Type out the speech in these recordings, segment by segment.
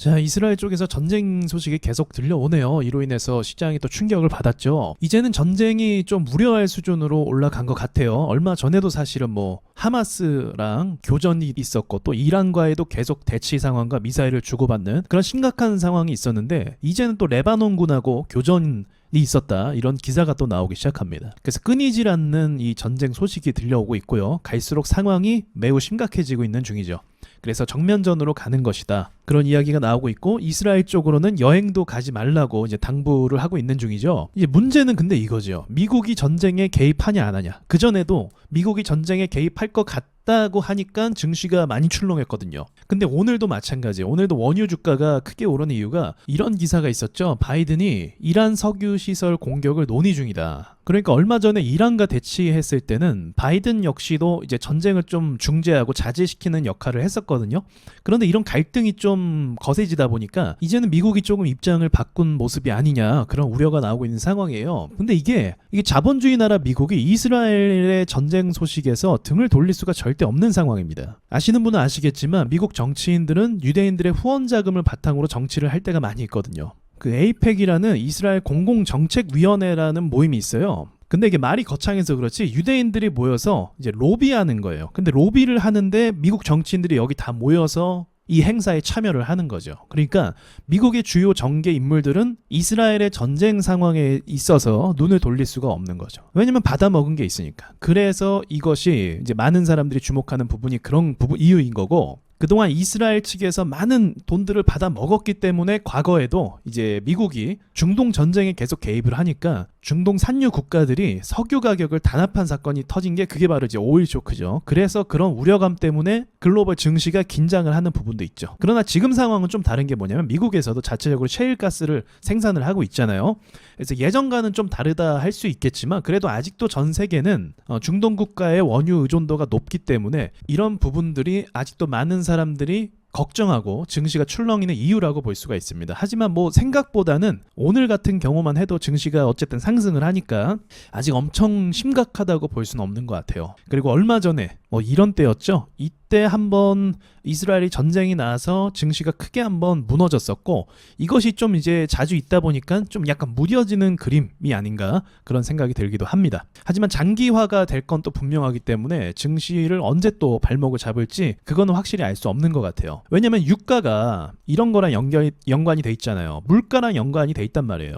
자, 이스라엘 쪽에서 전쟁 소식이 계속 들려오네요. 이로 인해서 시장이 또 충격을 받았죠. 이제는 전쟁이 좀 우려할 수준으로 올라간 것 같아요. 얼마 전에도 사실은 하마스랑 교전이 있었고 또 이란과에도 계속 대치 상황과 미사일을 주고받는 그런 심각한 상황이 있었는데, 이제는 또 레바논군하고 교전이 있었다, 이런 기사가 또 나오기 시작합니다. 그래서 끊이질 않는 이 전쟁 소식이 들려오고 있고요. 갈수록 상황이 매우 심각해지고 있는 중이죠. 그래서 정면전으로 가는 것이다, 그런 이야기가 나오고 있고, 이스라엘 쪽으로는 여행도 가지 말라고 이제 당부를 하고 있는 중이죠. 이제 문제는 근데 이거죠. 미국이 전쟁에 개입하냐 안 하냐. 그전에도 미국이 전쟁에 개입할 것 같다고 하니까 증시가 많이 출렁했거든요. 근데 오늘도 마찬가지예요. 오늘도 원유 주가가 크게 오르는 이유가 이런 기사가 있었죠. 바이든이 이란 석유 시설 공격을 논의 중이다. 그러니까 얼마 전에 이란과 대치했을 때는 바이든 역시도 이제 전쟁을 좀 중재하고 자제시키는 역할을 했었거든요. 그런데 이런 갈등이 좀 거세지다 보니까 이제는 미국이 조금 입장을 바꾼 모습이 아니냐, 그런 우려가 나오고 있는 상황이에요. 근데 이게 자본주의 나라 미국이 이스라엘의 전쟁 소식에서 등을 돌릴 수가 절대 없는 상황입니다. 아시는 분은 아시겠지만 미국 정치인들은 유대인들의 후원 자금을 바탕으로 정치를 할 때가 많이 있거든요. 그 에이펙이라는 이스라엘 공공정책위원회라는 모임이 있어요. 근데 이게 말이 거창해서 그렇지 유대인들이 모여서 이제 로비하는 거예요. 근데 로비를 하는데 미국 정치인들이 여기 다 모여서 이 행사에 참여를 하는 거죠. 그러니까 미국의 주요 정계 인물들은 이스라엘의 전쟁 상황에 있어서 눈을 돌릴 수가 없는 거죠. 왜냐면 받아먹은 게 있으니까. 그래서 이것이 이제 많은 사람들이 주목하는 부분이 그런 이유인 거고, 그동안 이스라엘 측에서 많은 돈들을 받아 먹었기 때문에 과거에도 이제 미국이 중동 전쟁에 계속 개입을 하니까 중동 산유 국가들이 석유 가격을 단합한 사건이 터진 게 그게 바로 이제 오일 쇼크죠. 그래서 그런 우려감 때문에 글로벌 증시가 긴장을 하는 부분도 있죠. 그러나 지금 상황은 좀 다른 게 뭐냐면 미국에서도 자체적으로 셰일가스를 생산을 하고 있잖아요. 그래서 예전과는 좀 다르다 할 수 있겠지만 그래도 아직도 전 세계는 중동 국가의 원유 의존도가 높기 때문에 이런 부분들이 아직도 많은 사람들이 걱정하고 증시가 출렁이는 이유라고 볼 수가 있습니다. 하지만 생각보다는 오늘 같은 경우만 해도 증시가 어쨌든 상승을 하니까 아직 엄청 심각하다고 볼 수는 없는 것 같아요. 그리고 얼마 전에 이런 때였죠. 이때 한번 이스라엘이 전쟁이 나서 증시가 크게 한번 무너졌었고, 이것이 좀 이제 자주 있다 보니까 좀 약간 무뎌지는 그림이 아닌가, 그런 생각이 들기도 합니다. 하지만 장기화가 될 건 또 분명하기 때문에 증시를 언제 또 발목을 잡을지 그거는 확실히 알 수 없는 것 같아요. 왜냐면 유가가 이런 거랑 연관이 돼 있잖아요. 물가랑 연관이 돼 있단 말이에요.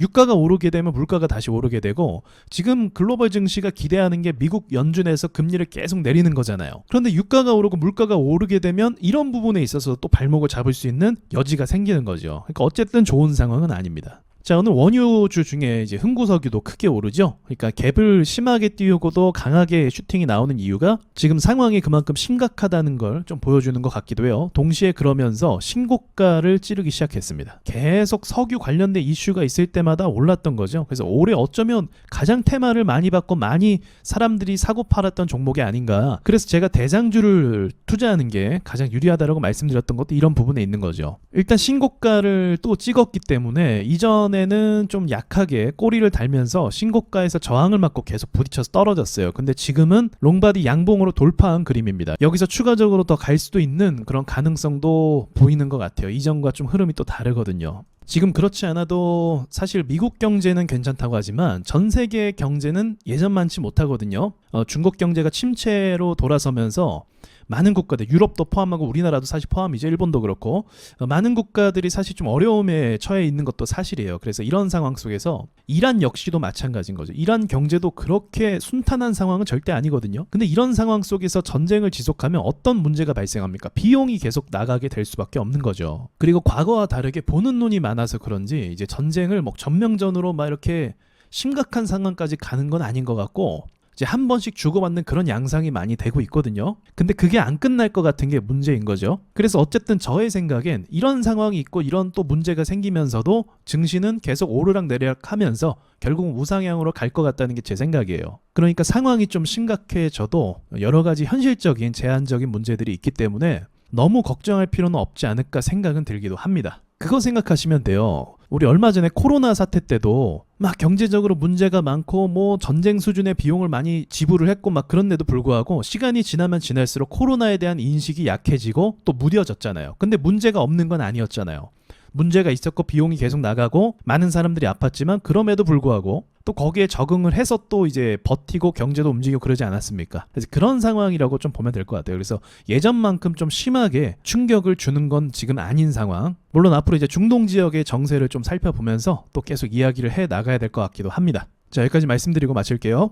유가가 오르게 되면 물가가 다시 오르게 되고, 지금 글로벌 증시가 기대하는 게 미국 연준에서 금리를 계속 내리는 거잖아요. 그런데 유가가 오르고 물가가 오르게 되면 이런 부분에 있어서 또 발목을 잡을 수 있는 여지가 생기는 거죠. 그러니까 어쨌든 좋은 상황은 아닙니다. 자, 오늘 원유주 중에 이제 흥구석유도 크게 오르죠. 그러니까 갭을 심하게 띄우고도 강하게 슈팅이 나오는 이유가 지금 상황이 그만큼 심각하다는 걸 좀 보여주는 것 같기도 해요. 동시에 그러면서 신고가를 찌르기 시작했습니다. 계속 석유 관련된 이슈가 있을 때마다 올랐던 거죠. 그래서 올해 어쩌면 가장 테마를 많이 받고 많이 사람들이 사고 팔았던 종목이 아닌가. 그래서 제가 대장주를 투자하는 게 가장 유리하다고 말씀드렸던 것도 이런 부분에 있는 거죠. 일단 신고가를 또 찍었기 때문에 이전에는 좀 약하게 꼬리를 달면서 신고가에서 저항을 맞고 계속 부딪혀서 떨어졌어요. 근데 지금은 롱바디 양봉으로 돌파한 그림입니다. 여기서 추가적으로 더 갈 수도 있는 그런 가능성도 보이는 것 같아요. 이전과 좀 흐름이 또 다르거든요. 지금 그렇지 않아도 사실 미국 경제는 괜찮다고 하지만 전 세계 경제는 예전만치 못하거든요. 중국 경제가 침체로 돌아서면서 많은 국가들, 유럽도 포함하고 우리나라도 사실 포함이죠. 일본도 그렇고 많은 국가들이 사실 좀 어려움에 처해 있는 것도 사실이에요. 그래서 이런 상황 속에서 이란 역시도 마찬가지인 거죠. 이란 경제도 그렇게 순탄한 상황은 절대 아니거든요. 근데 이런 상황 속에서 전쟁을 지속하면 어떤 문제가 발생합니까? 비용이 계속 나가게 될 수밖에 없는 거죠. 그리고 과거와 다르게 보는 눈이 많아서 그런지 이제 전쟁을 전면전으로 이렇게 심각한 상황까지 가는 건 아닌 것 같고, 이제 한 번씩 주고받는 그런 양상이 많이 되고 있거든요. 근데 그게 안 끝날 것 같은 게 문제인 거죠. 그래서 어쨌든 저의 생각엔 이런 상황이 있고 이런 또 문제가 생기면서도 증시는 계속 오르락내리락 하면서 결국은 우상향으로 갈 것 같다는 게 제 생각이에요. 그러니까 상황이 좀 심각해져도 여러 가지 현실적인 제한적인 문제들이 있기 때문에 너무 걱정할 필요는 없지 않을까 생각은 들기도 합니다. 그거 생각하시면 돼요. 우리 얼마 전에 코로나 사태 때도 막 경제적으로 문제가 많고 뭐 전쟁 수준의 비용을 많이 지불을 했고 막 그런데도 불구하고 시간이 지나면 지날수록 코로나에 대한 인식이 약해지고 또 무뎌졌잖아요. 근데 문제가 없는 건 아니었잖아요. 문제가 있었고 비용이 계속 나가고 많은 사람들이 아팠지만 그럼에도 불구하고 또 거기에 적응을 해서 또 이제 버티고 경제도 움직이고 그러지 않았습니까? 그래서 그런 상황이라고 좀 보면 될 것 같아요. 그래서 예전만큼 좀 심하게 충격을 주는 건 지금 아닌 상황. 물론 앞으로 이제 중동 지역의 정세를 좀 살펴보면서 또 계속 이야기를 해 나가야 될 것 같기도 합니다. 자, 여기까지 말씀드리고 마칠게요.